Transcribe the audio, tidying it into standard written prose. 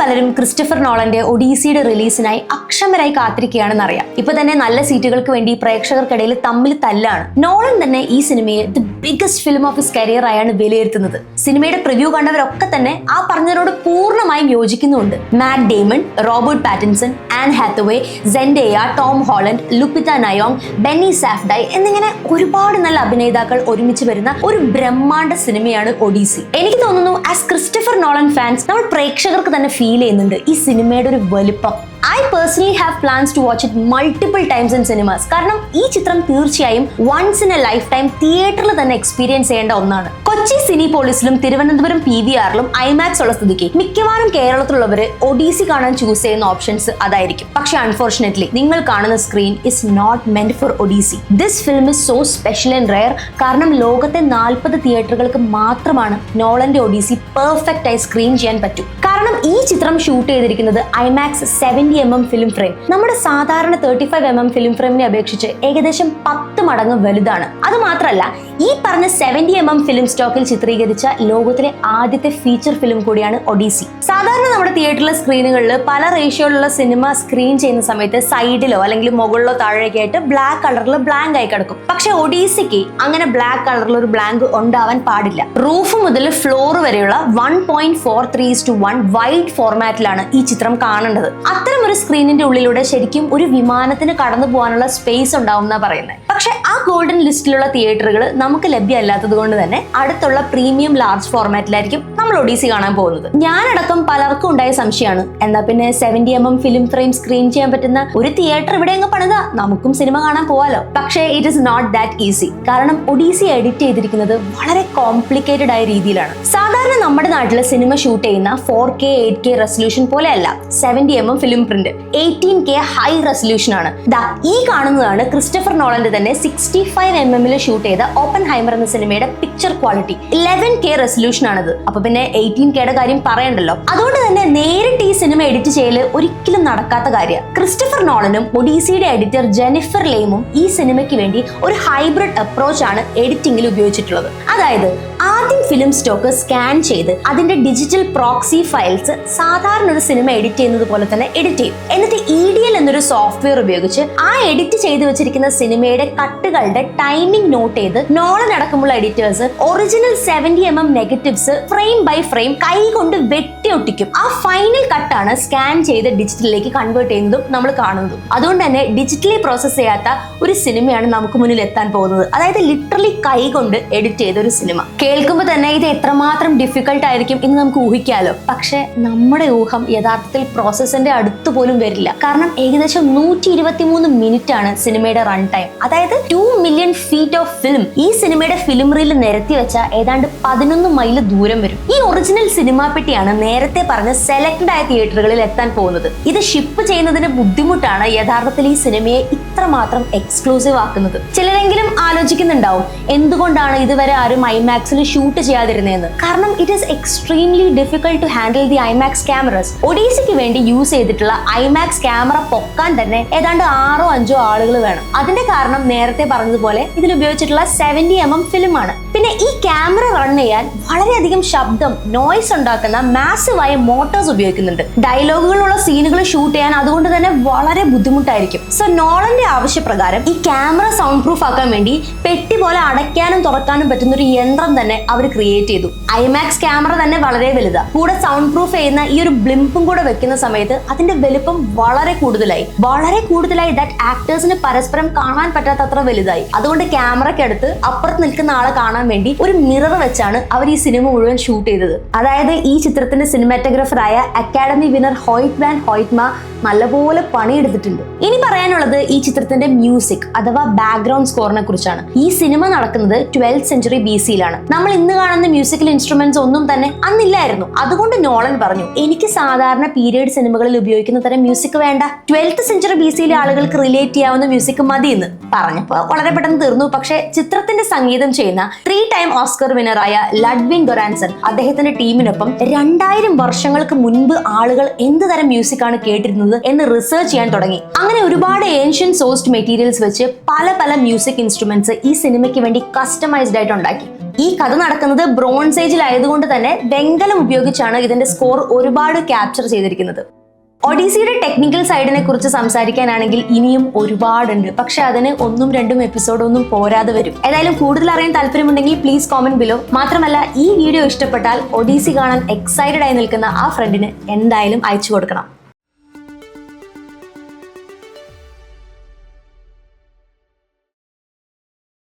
പലരും ക്രിസ്റ്റഫർ നോളന്റെ ഒഡീസിയുടെ റിലീസിനായി അക്ഷമരായി കാത്തിരിക്കുകയാണെന്നറിയാം. ഇപ്പൊ തന്നെ നല്ല സീറ്റുകൾക്ക് വേണ്ടി പ്രേക്ഷകർക്കിടയിൽ തമ്മിൽ തല്ലാണ്. നോളൻ തന്നെ ഈ സിനിമയെ the biggest film of his career ആയാണ് വിലയിരുത്തുന്നത്. സിനിമയുടെ പ്രിവ്യൂ കണ്ടവരൊക്കെ തന്നെ ആ പറഞ്ഞതിനോട് പൂർണ്ണമായും യോജിക്കുന്നുണ്ട്. Matt Damon, Robert Pattinson, Anne Hathaway, Zendaya, Tom Holland, Lupita Nyong'o, Benny Safdie എന്നിങ്ങനെ ഒരുപാട് നല്ല അഭിനേതാക്കൾ ഒരുമിച്ച് വരുന്ന ഒരു ബ്രഹ്മാണ്ഡ സിനിമയാണ് ഒഡീസി. എനിക്ക് തോന്നുന്നു ആസ് ക്രിസ്റ്റഫർ നോളൻ ഫാൻസ് നമ്മൾ പ്രേക്ഷകർക്ക് തന്നെ ഫീൽ ചെയ്യുന്നുണ്ട് ഈ സിനിമയുടെ ഒരു വലിപ്പം. I personally have plans to watch it multiple times in cinemas. കാരണം ഈ ചിത്രം തീർച്ചയായും once in a lifetime തിയേറ്ററിൽ തന്നെ എക്സ്പീരിയൻസ് ചെയ്യേണ്ട ഒന്നാണ്. കൊച്ചി സിനിപോളിസിലും തിരുവനന്തപുരം PVRലും ഐമാക്സ് ഉള്ള സ്ഥിതിക്ക് മിക്കവാറും കേരളത്തിലുള്ളവർ ഒഡീസി കാണാൻ ചൂസ് ചെയ്യുന്ന ഓപ്ഷൻസ് അതായിരിക്കും. പക്ഷെ അൺഫോർച്ചുനേറ്റ്ലി നിങ്ങൾ കാണുന്ന screen is not meant for Odyssey. This film is so special and rare. കാരണം ലോകത്തെ 40 തിയേറ്ററുകൾക്ക് മാത്രമാണ് നോളന്റെ ഒഡീസി പെർഫെക്റ്റ് ആയി സ്ക്രീൻ ചെയ്യാൻ പറ്റും. കാരണം ഈ ചിത്രം ഷൂട്ട് ചെയ്തിരിക്കുന്നത് ഐമാക്സ് 70mm ഫിലിം ഫ്രെയിം. നമ്മുടെ സാധാരണ 35mm ഫിലിം ഫ്രെയിമിനെ അപേക്ഷിച്ച് ഏകദേശം 10 മടങ്ങ് വലുതാണ്. അത് മാത്രമല്ല, ഈ പറഞ്ഞ 70mm ഫിലിം സ്റ്റോക്കിൽ ചിത്രീകരിച്ച ലോകത്തിലെ ആദ്യത്തെ ഫീച്ചർ ഫിലിം കൂടിയാണ് ഒഡീസി. സാധാരണ നമ്മുടെ തിയേറ്ററിലെ സ്ക്രീനുകളിൽ പല റേഷ്യോയിലുള്ള സിനിമ സ്ക്രീൻ ചെയ്യുന്ന സമയത്ത് സൈഡിലോ അല്ലെങ്കിൽ മുകളിലോ താഴേക്ക് ആയിട്ട് ബ്ലാക്ക് കളറിൽ ബ്ലാങ്ക് ആയി കിടക്കും. പക്ഷെ ഒഡീസിക്ക് അങ്ങനെ ബ്ലാക്ക് കളറിൽ ഒരു ബ്ലാങ്ക് ഉണ്ടാവാൻ പാടില്ല. റൂഫ് മുതൽ ഫ്ലോർ വരെയുള്ള 1.43:1 വൈഡ് ഫോർമാറ്റിലാണ് ഈ ചിത്രം കാണേണ്ടത്. അത്തരം ഒരു സ്ക്രീനിന്റെ ഉള്ളിലൂടെ ശരിക്കും ഒരു വിമാനത്തിന് കടന്നു പോകാനുള്ള സ്പേസ് ഉണ്ടാവും എന്നാ പറയുന്നത്. പക്ഷെ ആ ഗോൾഡൻ ലിസ്റ്റിലുള്ള തിയേറ്ററുകൾ നമുക്ക് ലഭ്യമല്ലാത്തത് കൊണ്ട് തന്നെ അടുത്തുള്ള പ്രീമിയം ലാർജ് ഫോർമാറ്റിലായിരിക്കും നമ്മൾ ഒഡീസി കാണാൻ പോകുന്നത്. ഞാനടക്കം പലർക്കും ഉണ്ടായ സംശയമാണ്, എന്നാ പിന്നെ 70mm ഫിലിം ഫ്രെയിം സ്ക്രീൻ ചെയ്യാൻ പറ്റുന്ന ഒരു തിയേറ്റർ ഇവിടെ അങ്ങ് പണിതാ നമുക്കും സിനിമ കാണാൻ പോവാലോ. പക്ഷേ it is not that easy. കാരണം ഒഡീസി എഡിറ്റ് ചെയ്തിരിക്കുന്നത് വളരെ കോംപ്ലിക്കേറ്റഡ് ആയ രീതിയിലാണ്. സാധാരണ നമ്മുടെ നാട്ടിലെ സിനിമ ഷൂട്ട് ചെയ്യുന്ന 4K 8K റെസൊല്യൂഷൻ പോലെയല്ല 70mm film print. 18K high resolution ആണ്. ഈ കാണുന്നതാണ് ക്രിസ്റ്റഫർ നോളന്റെ തന്നെ 65mm ഷൂട്ട് ചെയ്ത ഓപ്പൻഹൈമർ എന്ന സിനിമയുടെ പിക്ചർ ക്വാളിറ്റി. 11K റെസൊല്യൂഷൻ ആണിത്. അപ്പൊ പിന്നെ 18Kയുടെ കാര്യം പറയണ്ടല്ലോ. അതുകൊണ്ട് തന്നെ നേരിട്ട് ഈ സിനിമ എഡിറ്റ് ചെയ്യൽ ഒരിക്കലും നടക്കാത്ത കാര്യം. ക്രിസ്റ്റഫർ നോളനും ഒഡീസിയുടെ എഡിറ്റർ ജെനിഫർ ലേമും ഈ സിനിമയ്ക്ക് വേണ്ടി ഒരു ഹൈബ്രിഡ് അപ്രോച്ച് ആണ് എഡിറ്റിംഗിൽ ഉപയോഗിച്ചിട്ടുള്ളത്. അതായത് ആദ്യം ഫിലിം സ്റ്റോക്ക് സ്കാൻ ചെയ്ത് അതിന്റെ ഡിജിറ്റൽ പ്രോക്സി ഫയൽസ് സാധാരണ ഒരു സിനിമ എഡിറ്റ് ചെയ്യുന്നത് പോലെ തന്നെ എഡിറ്റ് ചെയ്യും. എന്നിട്ട് EDL എന്നൊരു സോഫ്റ്റ്വെയർ ഉപയോഗിച്ച് ആ എഡിറ്റ് ചെയ്ത് വെച്ചിരിക്കുന്ന സിനിമയുടെ കട്ടുകളുടെ ടൈമിംഗ് നോട്ട് ചെയ്ത് നോളൻ അടക്കമുള്ള editors original 70mm negatives frame by frame കൈ കൊണ്ട് വെട്ടി ഒട്ടിക്കും. ആ ഫൈനൽ കട്ടാണ് സ്കാൻ ചെയ്ത് ഡിജിറ്റലിലേക്ക് കൺവേർട്ട് ചെയ്യുന്നതും നമ്മൾ കാണുന്നതും. അതുകൊണ്ട് തന്നെ ഡിജിറ്റലി പ്രോസസ് ചെയ്യാത്ത ഒരു സിനിമയാണ് നമുക്ക് മുന്നിൽ എത്താൻ പോകുന്നത്. അതായത് ലിറ്ററലി കൈ കൊണ്ട് എഡിറ്റ് ചെയ്ത ഒരു സിനിമ. കേൾക്കുമ്പോൾ തന്നെ ഇത് എത്രമാത്രം ഡിഫിക്കൽട്ട് ആയിരിക്കും എന്ന് നമുക്ക് ഊഹിക്കാലോ. പക്ഷെ നമ്മുടെ ഊഹം യഥാർത്ഥത്തിൽ പ്രോസസ്സിന്റെ അടുത്ത് പോലും വരില്ല. കാരണം ഏകദേശം 123 മിനിറ്റ് ആണ് സിനിമയുടെ റൺ ടൈം. അതായത് 2 മില്യൺ ഫീറ്റ് ഓഫ് ഫിലിം ഈ സിനിമയുടെ ഫിലിം റീൽ നിരത്തി വെച്ച ഏതാണ്ട് 11 മൈൽ ദൂരം വരും. ഈ ഒറിജിനൽ സിനിമാ പെട്ടിയാണ് നേരത്തെ പറഞ്ഞ സെലക്ടഡ് ആയ തിയേറ്ററുകളിൽ എത്താൻ പോകുന്നത്. ഇത് ഷിപ്പ് ചെയ്യുന്നതിന്റെ ബുദ്ധിമുട്ടാണ് യഥാർത്ഥത്തിൽ ഈ സിനിമയെ ഇത്രമാത്രം എക്സ്ക്ലൂസീവ് ആക്കുന്നത്. ചിലരെങ്കിലും ആലോചിക്കുന്നുണ്ടാവും എന്തുകൊണ്ടാണ് ഇതുവരെ ആരും ഐമാക്സിൽ ഷൂട്ട് ചെയ്യാതിരുന്നതെന്ന്. കാരണം it is extremely difficult to handle the IMAX cameras. ഒഡീസിക്ക് വേണ്ടി യൂസ് ചെയ്തിട്ടുള്ള ഐമാക്സ് ക്യാമറ പൊക്കാൻ തന്നെ ഏതാണ്ട് 6-5 ആളുകൾ വേണം. അതിന്റെ കാരണം നേരത്തെ പറഞ്ഞതുപോലെ ഇതിൽ ഉപയോഗിച്ചിട്ടുള്ള 70mm ഫിലിം ആണ്. പിന്നെ ഈ ക്യാമറ റൺ ചെയ്യാൻ വളരെയധികം ശബ്ദം നോയ്സ് ഉണ്ടാക്കുന്ന മാസീവായ മോട്ടോഴ്സ് ഉപയോഗിക്കുന്നുണ്ട്. ഡയലോഗുകളുള്ള സീനുകൾ ഷൂട്ട് ചെയ്യാൻ അതുകൊണ്ട് തന്നെ വളരെ ബുദ്ധിമുട്ടായിരിക്കും. സോ നോളന്റെ ആവശ്യപ്രകാരം ഈ ക്യാമറ സൗണ്ട് പ്രൂഫ് ആക്കാൻ വേണ്ടി പെട്ടി പോലെ അടയ്ക്കാനും തുറക്കാനും പറ്റുന്ന ഒരു യന്ത്രം തന്നെ അവർ ക്രിയേറ്റ് ചെയ്തു. ഐമാക്സ് ക്യാമറ തന്നെ വളരെ വലുതാണ്. കൂടെ സൗണ്ട് പ്രൂഫ് ചെയ്യുന്ന ഈ ഒരു ബ്ലിംപും കൂടെ വെക്കുന്ന സമയത്ത് അതിന്റെ വലുപ്പം വളരെ കൂടുതലായി ദാറ്റ് ആക്ടേഴ്സിന് പരസ്പരം കാണാൻ പറ്റാത്തത്ര വലുതായി. അതുകൊണ്ട് ക്യാമറയ്ക്ക് അടുത്ത് അപ്പുറത്ത് നിൽക്കുന്ന ആളെ കാണാൻ വേണ്ടി ഒരു മിറർ വെച്ചാണ് അവർ ഈ സിനിമ മുഴുവൻ ഷൂട്ട് ചെയ്തത്. അതായത് ഈ ചിത്രത്തിന്റെ സിനിമാറ്റോഗ്രാഫറായ അക്കാഡമി വിന്നർ ഹോയ്റ്റ് വാൻ ഹോയ്റ്റ്മ നല്ലപോലെ പണിയെടുത്തിട്ടുണ്ട്. ഇനി പറയാനുള്ളത് ഈ ചിത്രത്തിന്റെ മ്യൂസിക് അഥവാ ബാക്ക്ഗ്രൗണ്ട് സ്കോറിനെ കുറിച്ചാണ്. ഈ സിനിമ നടക്കുന്നത് 12th century BCയിലാണ്. നമ്മൾ ഇന്ന് കാണുന്ന മ്യൂസിക്കൽ ഇൻസ്ട്രുമെന്റ്സ് ഒന്നും തന്നെ അന്നില്ലായിരുന്നു. അതുകൊണ്ട് നോളൻ പറഞ്ഞു, എനിക്ക് സാധാരണ പീരിയഡ് സിനിമകളിൽ ഉപയോഗിക്കുന്ന തരം മ്യൂസിക് വേണ്ട, 12th century BCയിലെ ആളുകൾക്ക് റിലേറ്റ് ചെയ്യാവുന്ന മ്യൂസിക് മതി എന്ന് പറഞ്ഞപ്പോൾ വളരെ പെട്ടെന്ന് തീർന്നു. പക്ഷേ ചിത്രത്തിന്റെ സംഗീതം ചെയ്യുന്ന 3-time ഓസ്കർ വിന്നറായ ലഡ്വിഗ് ഗൊറാൻസൺ അദ്ദേഹത്തിന്റെ ടീമിനൊപ്പം 2000 വർഷങ്ങൾക്ക് മുൻപ് ആളുകൾ എന്ത് തരം മ്യൂസിക് ആണ് കേട്ടിരുന്നത് എന്ന് റിസർച്ച് ചെയ്യാൻ തുടങ്ങി. അങ്ങനെ ഒരുപാട് ഏൻഷ്യൻ സോഴ്സ്ഡ് മെറ്റീരിയൽസ് വെച്ച് പല മ്യൂസിക് ഇൻസ്ട്രുമെന്റ്സ് ഈ സിനിമയ്ക്ക് വേണ്ടി കസ്റ്റമൈസ്ഡ് ആയിട്ട് ഉണ്ടാക്കി. ഈ കഥ നടക്കുന്നത് ബ്രോൺസ് ഏജിലായതുകൊണ്ട് തന്നെ വെങ്കലം ഉപയോഗിച്ചാണ് ഇതിന്റെ സ്കോർ ഒരുപാട് ക്യാപ്ചർ ചെയ്തിരിക്കുന്നത്. ഒഡീസിയുടെ ടെക്നിക്കൽ സൈഡിനെ കുറിച്ച് സംസാരിക്കാനാണെങ്കിൽ ഇനിയും ഒരുപാടുണ്ട്, പക്ഷെ അതിന് 1-2 എപ്പിസോഡൊന്നും പോരാതെ വരും. ഏതായാലും കൂടുതൽ അറിയാൻ താല്പര്യമുണ്ടെങ്കിൽ പ്ലീസ് കോമെന്റ് ബിലോ. മാത്രമല്ല ഈ വീഡിയോ ഇഷ്ടപ്പെട്ടാൽ ഒഡീസി കാണാൻ എക്സൈറ്റഡ് ആയി നിൽക്കുന്ന ആ ഫ്രണ്ടിന് എന്തായാലും അയച്ചു കൊടുക്കണം.